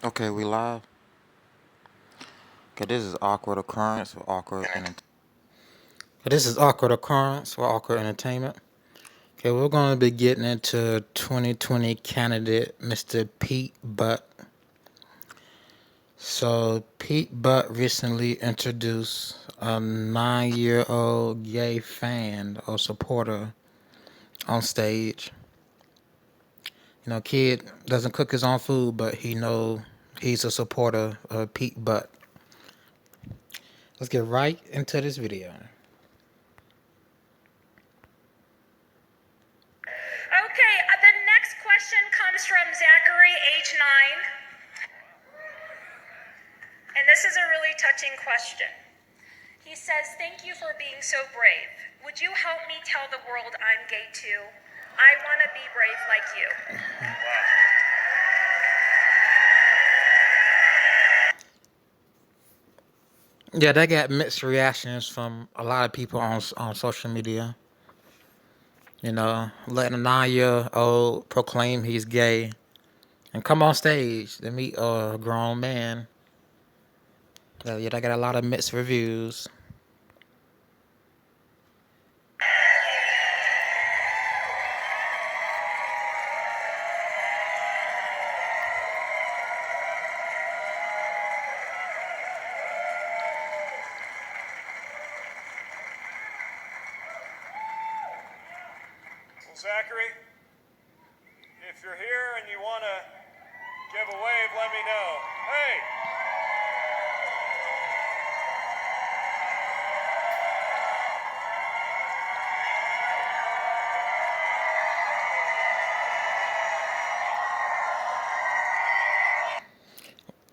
Okay, we live. Okay, this is awkward occurrence with awkward entertainment. This is awkward occurrence with awkward entertainment. Okay, we're going to be getting into 2020 candidate Mr. Pete Butt. So Pete Butt recently introduced a 9-year-old gay fan or supporter on stage. You know, kid doesn't cook his own food, but he's a supporter of Pete Butt. Let's get right into this video. Okay, the next question comes from Zachary, age 9. And this is a really touching question. He says, "Thank you for being so brave. Would you help me tell the world I'm gay too? I want to be brave like you." Yeah, they got mixed reactions from a lot of people on social media. You know, letting a 9-year-old proclaim he's gay and come on stage to meet a grown man. Yeah, they got a lot of mixed reviews. Well, Zachary, if you're here and you want to give a wave, let me know. Hey!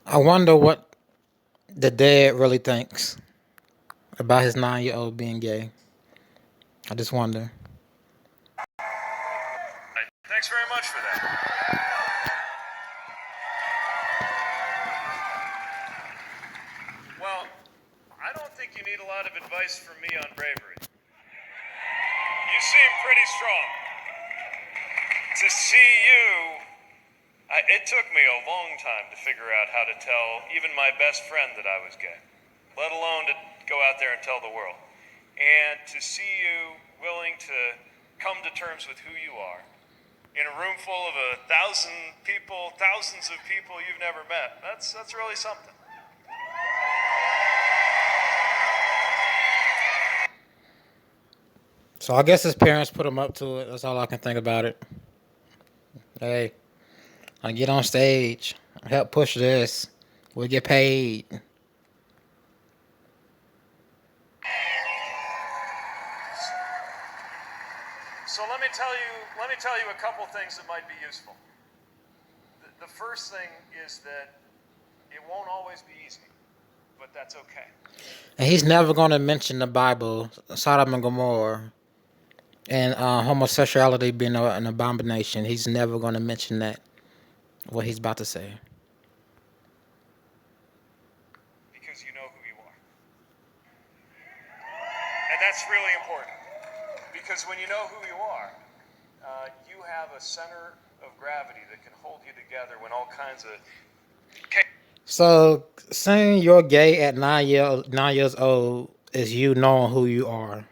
I wonder what the dad really thinks about his 9-year-old being gay. I just wonder. Thanks very much for that. Well, I don't think you need a lot of advice from me on bravery. You seem pretty strong. To see you, it took me a long time to figure out how to tell even my best friend that I was gay, let alone to go out there and tell the world. And to see you willing to come to terms with who you are in a room full of 1,000 people, thousands of people you've never met, that's really something. So I guess his parents put him up to it. That's all I can think about it. Hey, I get on stage, help push this. We'll get paid. So let me tell you a couple things that might be useful. The first thing is that it won't always be easy, but that's okay. And he's never going to mention the Bible, Sodom and Gomorrah, and homosexuality being an abomination. He's never going to mention that, what he's about to say. Because you know who you are. And that's really important. Because when you know who you are, you have a center of gravity that can hold you together when all kinds of... So saying you're gay at 9 years old is you knowing who you are.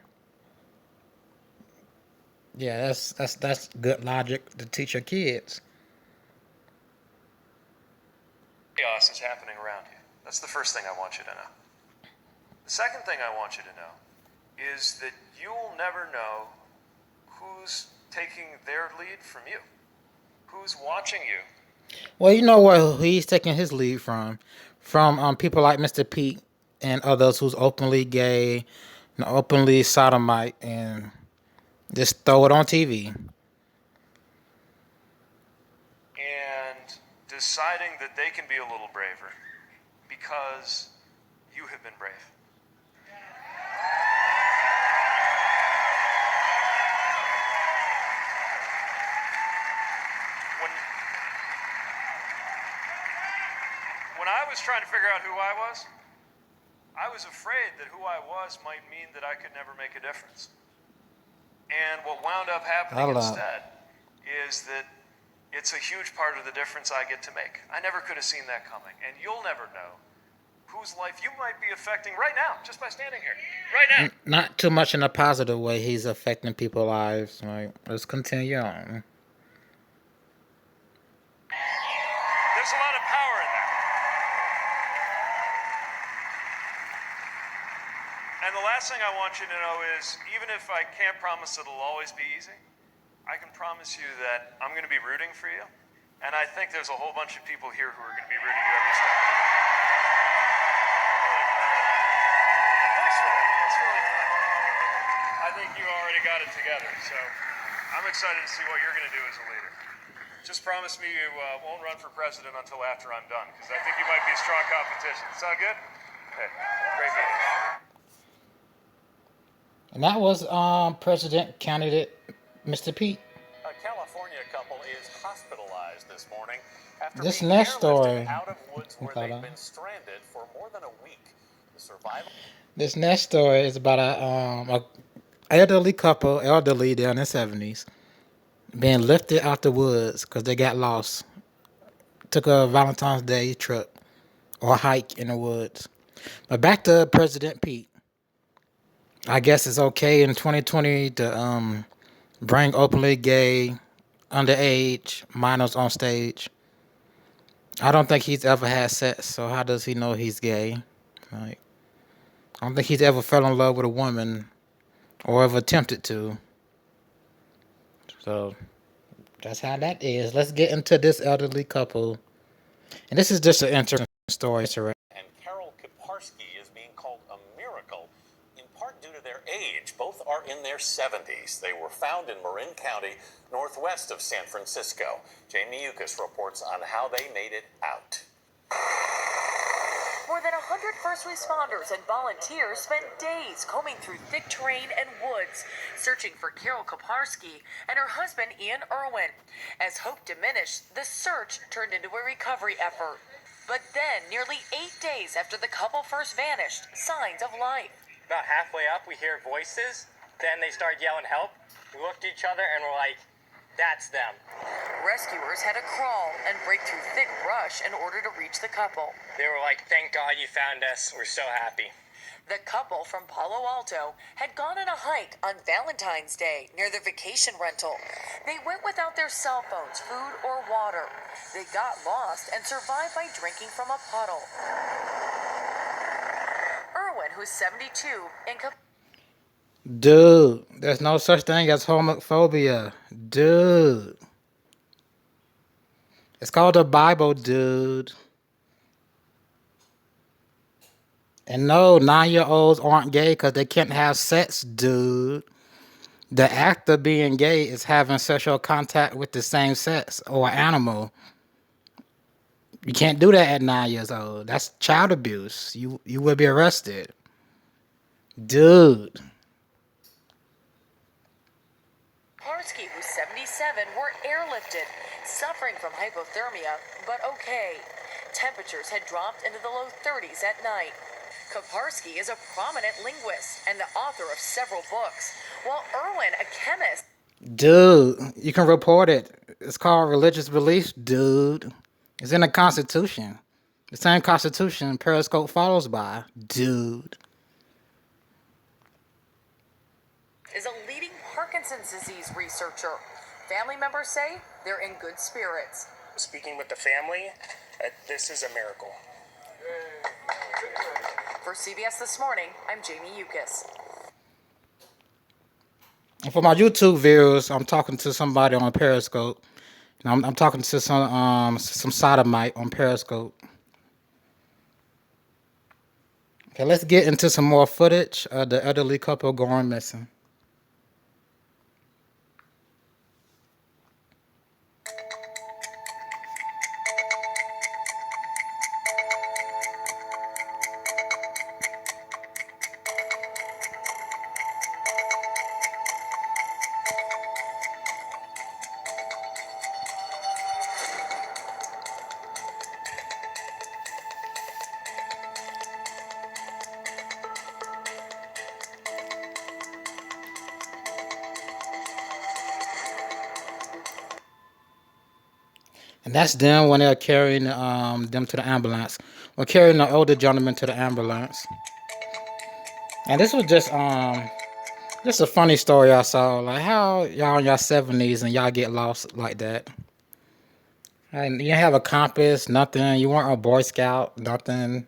Yeah, that's good logic to teach your kids. Chaos is happening around you. That's the first thing I want you to know. The second thing I want you to know is that you'll never know who's taking their lead from you, who's watching you. Well, you know where he's taking his lead from people like Mr. Pete and others who's openly gay, and openly sodomite, and just throw it on TV. And deciding that they can be a little braver because you have been brave. When I was trying to figure out who I was afraid that who I was might mean that I could never make a difference. And what wound up happening instead is that It's a huge part of the difference I get to make. I never could have seen that coming, and you'll never know whose life you might be affecting right now, just by standing here. Right now. Not too much in a positive way. He's affecting people's lives. Like, let's continue on. There's a lot of power in that. And the last thing I want you to know is, even if I can't promise it'll always be easy, I can promise you that I'm going to be rooting for you. And I think there's a whole bunch of people here who are going to be rooting you every step. Thanks for that. That's really kind. I think you already got it together, so I'm excited to see what you're going to do as a leader. Just promise me you won't run for president until after I'm done, because I think you might be strong competition. Sound good? Okay. Great meeting. And that was President candidate Mr. Pete. A California couple is hospitalized this morning after This being next airlifted story, out of woods where they've been stranded for more than a week. The survival. This next story is about a elderly couple, elderly, they're in their 70s, being lifted out the woods because they got lost. Took a Valentine's Day trip or hike in the woods. But back to President Pete. I guess it's okay in 2020 to bring openly gay, underage minors on stage. I don't think he's ever had sex, so how does he know he's gay? Like, I don't think he's ever fell in love with a woman or ever attempted to. So that's how that is. Let's get into this elderly couple. And this is just an interesting story. And Carol Kiparski is being called a miracle, in part due to their age. Both are in their 70s. They were found in Marin County, northwest of San Francisco. Jamie Yukas reports on how they made it out. More than 100 first responders and volunteers spent days combing through thick terrain and woods, searching for Carol Kiparski and her husband Ian Irwin. As hope diminished, the search turned into a recovery effort. But then, nearly 8 days after the couple first vanished, signs of life. About halfway up, we hear voices. Then they start yelling help. We looked at each other and we're like, that's them. Rescuers had to crawl and break through thick brush in order to reach the couple. They were like, thank God you found us. We're so happy. The couple from Palo Alto had gone on a hike on Valentine's Day near their vacation rental. They went without their cell phones, food, or water. They got lost and survived by drinking from a puddle. Irwin, who's 72, and Dude, there's no such thing as homophobia. Dude. It's called the Bible, dude. And no, 9-year-olds aren't gay because they can't have sex, dude. The act of being gay is having sexual contact with the same sex or animal. You can't do that at 9 years old. That's child abuse. You will be arrested. Dude. Kiparski, who's 77, were airlifted, suffering from hypothermia, but okay. Temperatures had dropped into the low 30s at night. Kiparski is a prominent linguist and the author of several books, while Irwin, a chemist. Dude, you can report it. It's called religious beliefs, dude. It's in the Constitution. The same Constitution Periscope follows by, dude. Is a leading Parkinson's disease researcher. Family members say they're in good spirits. Speaking with the family, this is a miracle. For CBS This Morning, I'm Jamie Yukas. And for my YouTube viewers, I'm talking to somebody on Periscope. And I'm talking to some sodomite on Periscope. Okay, let's get into some more footage of the elderly couple going missing. And that's them when they're carrying them to the ambulance. We're carrying the older gentleman to the ambulance. And this was just a funny story I saw. Like how y'all in your 70s and y'all get lost like that. And you didn't have a compass, nothing. You weren't a Boy Scout, nothing.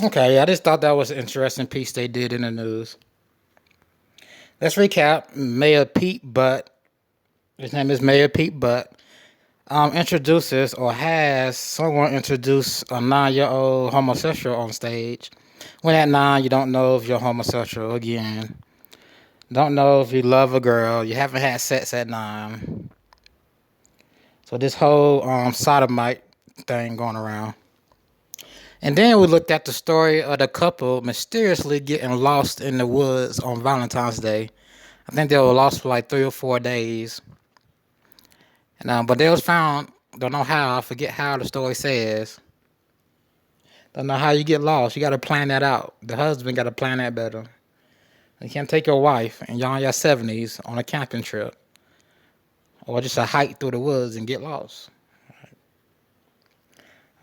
Okay, I just thought that was an interesting piece they did in the news. Let's recap. Mayor Pete Butt, his name is Mayor Pete Butt, introduces or has someone introduce a 9-year-old homosexual on stage. When at 9, you don't know if you're homosexual again. Don't know if you love a girl. You haven't had sex at 9. So this whole sodomite thing going around. And then we looked at the story of the couple mysteriously getting lost in the woods on Valentine's Day. I think they were lost for like 3 or 4 days. And but they was found. Don't know how. I forget how the story says. Don't know how you get lost. You got to plan that out. The husband got to plan that better. You can't take your wife and y'all in your 70s on a camping trip or just a hike through the woods and get lost.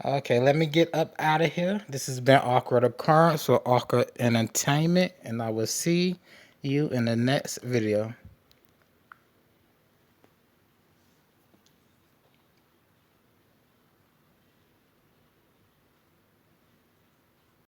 Okay, let me get up out of here. This has been Awkward Occurrence or Awkward Entertainment, and I will see you in the next video.